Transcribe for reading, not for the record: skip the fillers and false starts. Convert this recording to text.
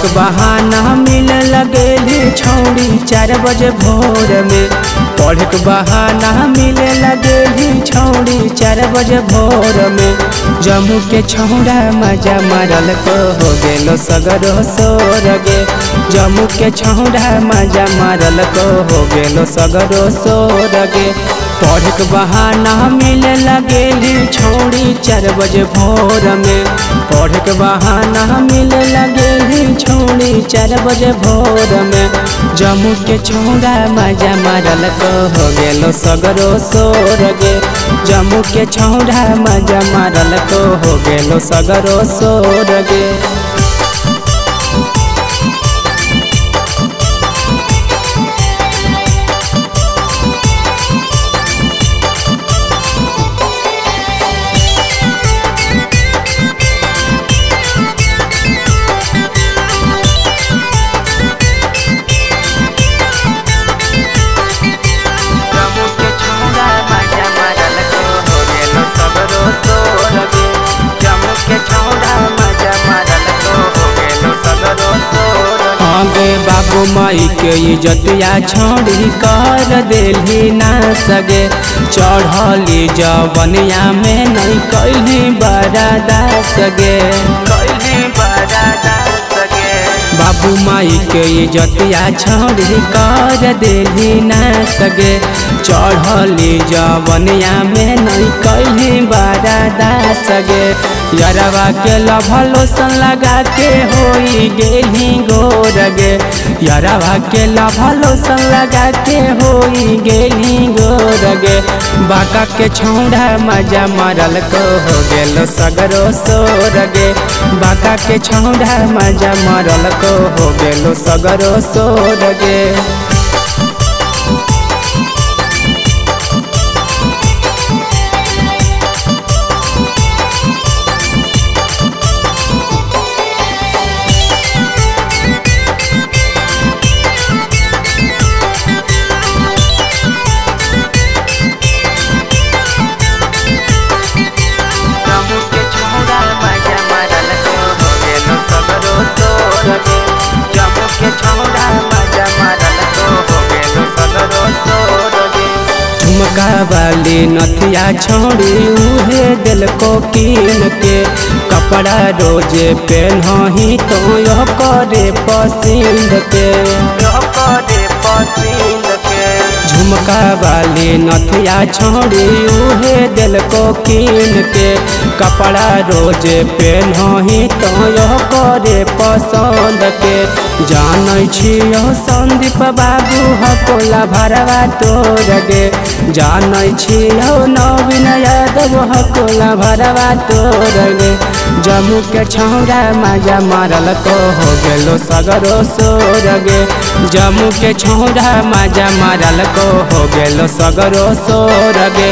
के बहाना मिले लगेली छौड़ी 4 बजे भोर में। पढ़े के बहाना मिले लगेली छौड़ी 4 बजे भोर में। जम्मू के छौड़ा मजा मारल को हो गेलो सगरो सोर गे। जम्मू के छौड़ा मजा मारल को हो गेलो सगरो सोर गे। पढ़े के बहाना मिले लगेली छौड़ी 4 बजे भोर में। पढ़े के बहाना मिले लगेली छौड़ी 4 बजे भोर में। जम्मू के छौड़ा मजा मारल को हो गेलो सगरो सोर गे। जम्मू के छौड़ा मजा मारल को हो गेलो सगरो सोर गे। बाबू माई के इज्जतिया छोड़ी कर देली ना सगे। चढ़ली जवनिया में नहीं कैली बरादा सगे। बाबू माई के इज्जतिया छोड़ी कर देली ना सगे। चढ़ली जवनिया में नहीं कैली बरादा सगे। यारवा के लभलोसन लगा के होई गेली गोर गे। यारवा के लभलोसन लगा के होई गेली गोर गे। बाका के छौड़ा मजा मारल को हो गेलो सगरो सोर गे। बाका के छौड़ा मजा मारल को हो गेलो सगरो सोर गे। झुमका वाली नथिया छोड़ी उहे दिल को कीन के। कपड़ा रोजे पहनही तो यह करे पसंद के। झुमका वाली नथिया छोड़ी उहे दिल को कीन के। कपड़ा रोजे पहनही तो यह करे पसंद के। जानै छियो संदीप बाबू हकोला भरवा तोर गे। जानै छियो नवीन यादव हकोला भरवा तोर गे। जम्मू के छौड़ा मजा मारल को हो गेलो सगरो सोर गे। जम्मू के छौड़ा मजा मारल को हो गेलो सगरो सोर गे।